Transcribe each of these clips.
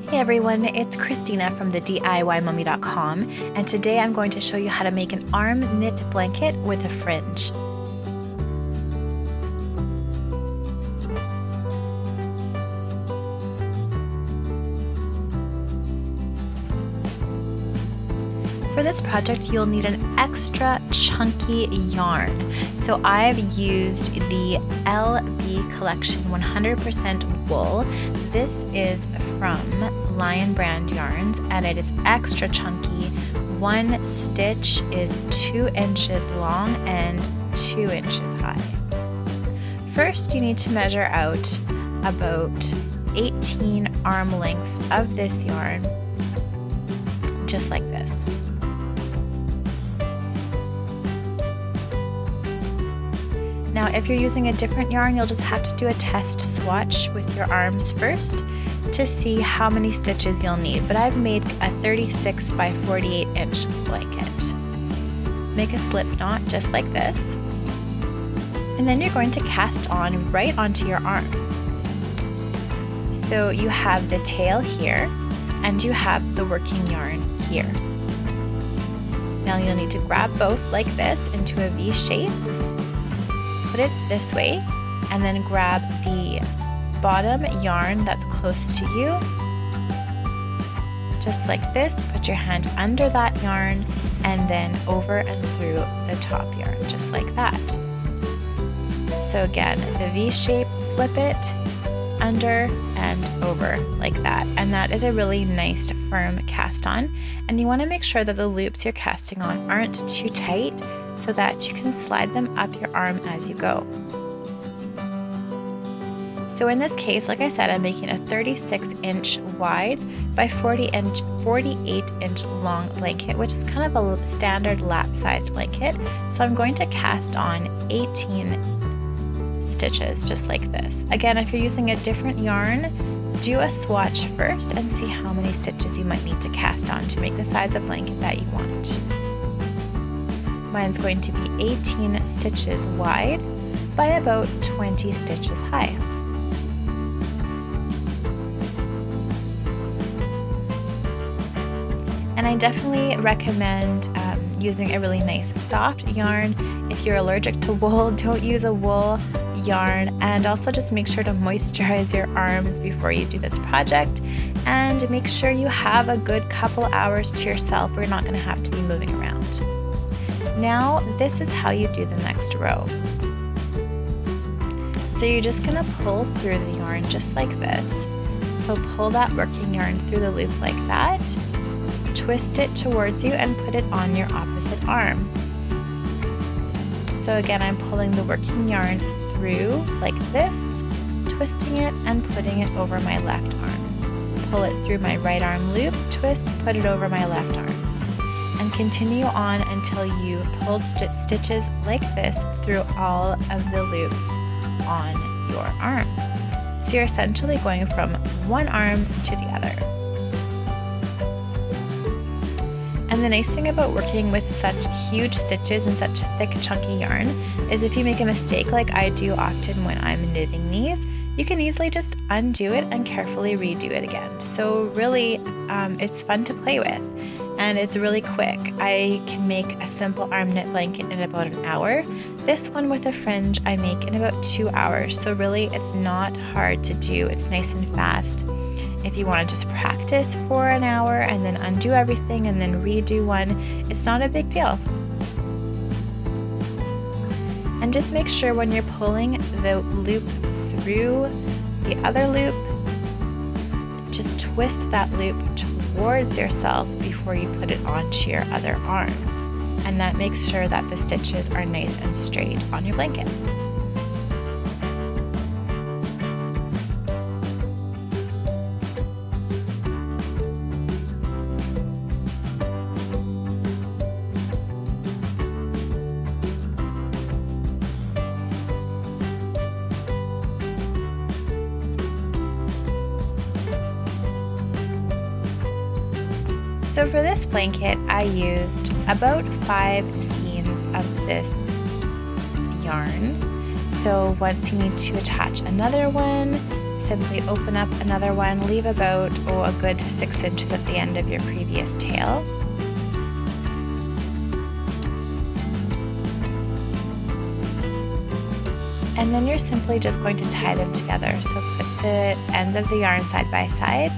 Hey everyone, it's Christina from the DIYmummy.com, and today I'm going to show you how to make an arm knit blanket with a fringe. For this project, you'll need an extra chunky yarn. So I've used the LB Collection 100% wool. This is from Lion Brand Yarns, and it is extra chunky. One stitch is 2 inches long and 2 inches high. First, you need to measure out about 18 arm lengths of this yarn, just like this. Now, if you're using a different yarn, you'll just have to do a test swatch with your arms first to see how many stitches you'll need. But I've made a 36 by 48 inch blanket. Make a slip knot just like this. And then you're going to cast on right onto your arm. So you have the tail here and you have the working yarn here. Now you'll need to grab both like this into a V shape. Put it this way, and then grab the bottom yarn that's close to you, just like this. Put your hand under that yarn and then over and through the top yarn, just like that. So again, the V shape, flip it under and over like that, and that is a really nice firm cast on. And you want to make sure that the loops you're casting on aren't too tight, so that you can slide them up your arm as you go. So in this case, like I said, I'm making a 36 inch wide by 48 inch long blanket, which is kind of a standard lap sized blanket. So I'm going to cast on 18 stitches just like this. Again, if you're using a different yarn, do a swatch first and see how many stitches you might need to cast on to make the size of blanket that you want. Mine's going to be 18 stitches wide by about 20 stitches high. And I definitely recommend using a really nice soft yarn. If you're allergic to wool, don't use a wool yarn, and also just make sure to moisturize your arms before you do this project, and make sure you have a good couple hours to yourself where you're not going to have to be moving around. Now, this is how you do the next row. So you're just going to pull through the yarn just like this. So pull that working yarn through the loop like that, twist it towards you and put it on your opposite arm. So again, I'm pulling the working yarn through like this, twisting it and putting it over my left arm. Pull it through my right arm loop, twist, put it over my left arm. And continue on until you pulled stitches like this through all of the loops on your arm. So you're essentially going from one arm to the other. And the nice thing about working with such huge stitches and such thick chunky yarn is if you make a mistake like I do often when I'm knitting these, you can easily just undo it and carefully redo it again. So really, it's fun to play with. And it's really quick. I can make a simple arm knit blanket in about an hour. This one with a fringe I make in about 2 hours. So really it's not hard to do. It's nice and fast. If you want to just practice for an hour and then undo everything and then redo one, it's not a big deal. And just make sure when you're pulling the loop through the other loop, just twist that loop towards yourself before you put it onto your other arm, and that makes sure that the stitches are nice and straight on your blanket. So for this blanket, I used about 5 skeins of this yarn. So once you need to attach another one, simply open up another one, leave about a good 6 inches at the end of your previous tail. And then you're simply just going to tie them together. So put the ends of the yarn side by side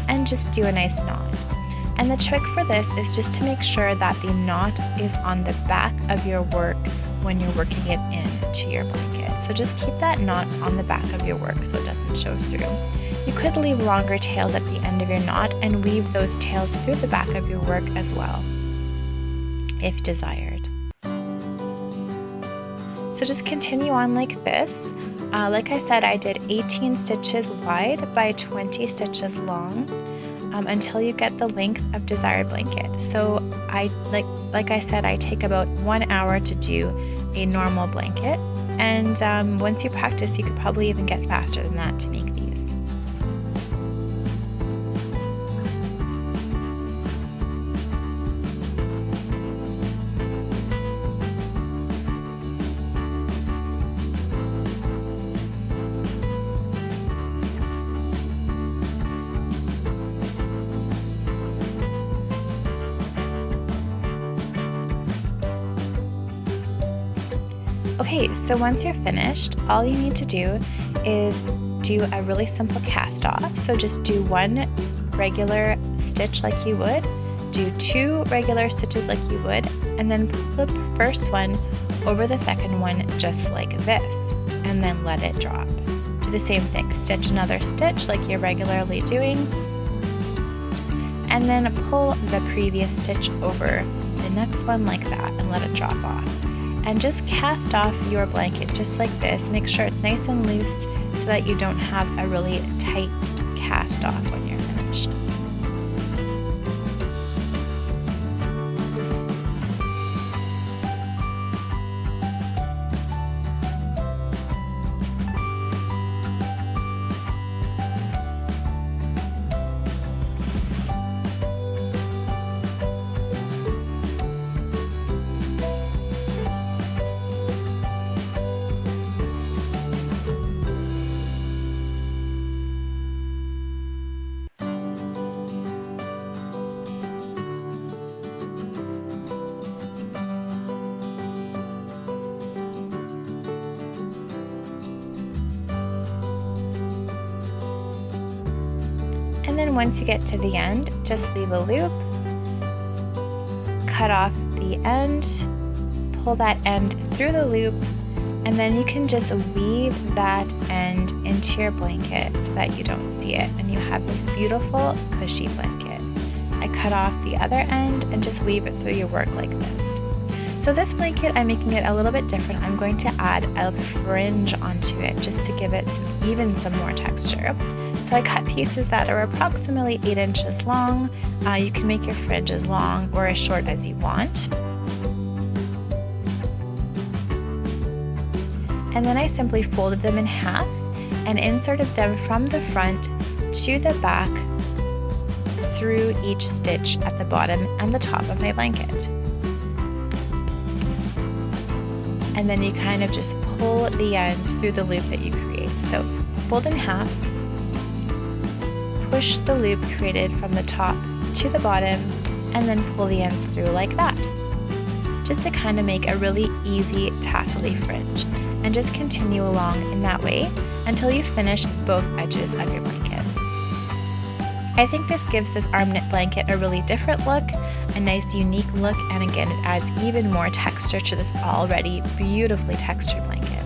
and just do a nice knot. And the trick for this is just to make sure that the knot is on the back of your work when you're working it into your blanket. So just keep that knot on the back of your work so it doesn't show through. You could leave longer tails at the end of your knot and weave those tails through the back of your work as well, if desired. So just continue on like this. Like I said, I did 18 stitches wide by 20 stitches long until you get the length of desired blanket. So I like I said, I take about 1 hour to do a normal blanket, and once you practice, you could probably even get faster than that to make these. Okay, so once you're finished, all you need to do is do a really simple cast off. So just do 1 regular stitch like you would, do 2 regular stitches like you would, and then put the first one over the second one just like this, and then let it drop. Do the same thing, stitch another stitch like you're regularly doing, and then pull the previous stitch over the next one like that and let it drop off. And just cast off your blanket just like this. Make sure it's nice and loose so that you don't have a really tight cast off when you're finished. And then once you get to the end, just leave a loop, cut off the end, pull that end through the loop, and then you can just weave that end into your blanket so that you don't see it, and you have this beautiful cushy blanket. I cut off the other end and just weave it through your work like this. So this blanket, I'm making it a little bit different. I'm going to add a fringe onto it just to give it some more texture. So I cut pieces that are approximately 8 inches long. You can make your fringe as long or as short as you want. And then I simply folded them in half and inserted them from the front to the back through each stitch at the bottom and the top of my blanket. And then you kind of just pull the ends through the loop that you create. So fold in half, push the loop created from the top to the bottom, and then pull the ends through like that. Just to kind of make a really easy tassel-y fringe. And just continue along in that way until you finish both edges of your blanket. I think this gives this arm knit blanket a really different look, a nice unique look, and again it adds even more texture to this already beautifully textured blanket.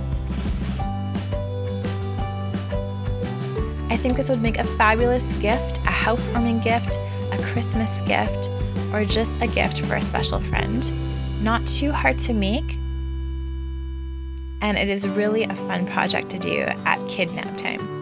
I think this would make a fabulous gift, a housewarming gift, a Christmas gift, or just a gift for a special friend. Not too hard to make, and it is really a fun project to do at kid nap time.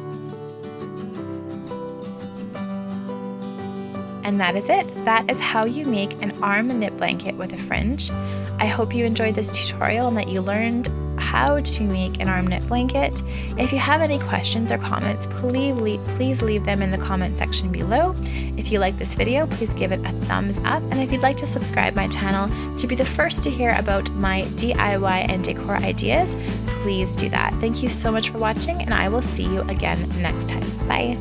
And that is it. That is how you make an arm knit blanket with a fringe. I hope you enjoyed this tutorial and that you learned how how to make an arm knit blanket. If you have any questions or comments, please leave them in the comment section below. If you like this video, please give it a thumbs up, and if you'd like to subscribe my channel to be the first to hear about my DIY and decor ideas, please do that. Thank you so much for watching, and I will see you again next time. Bye!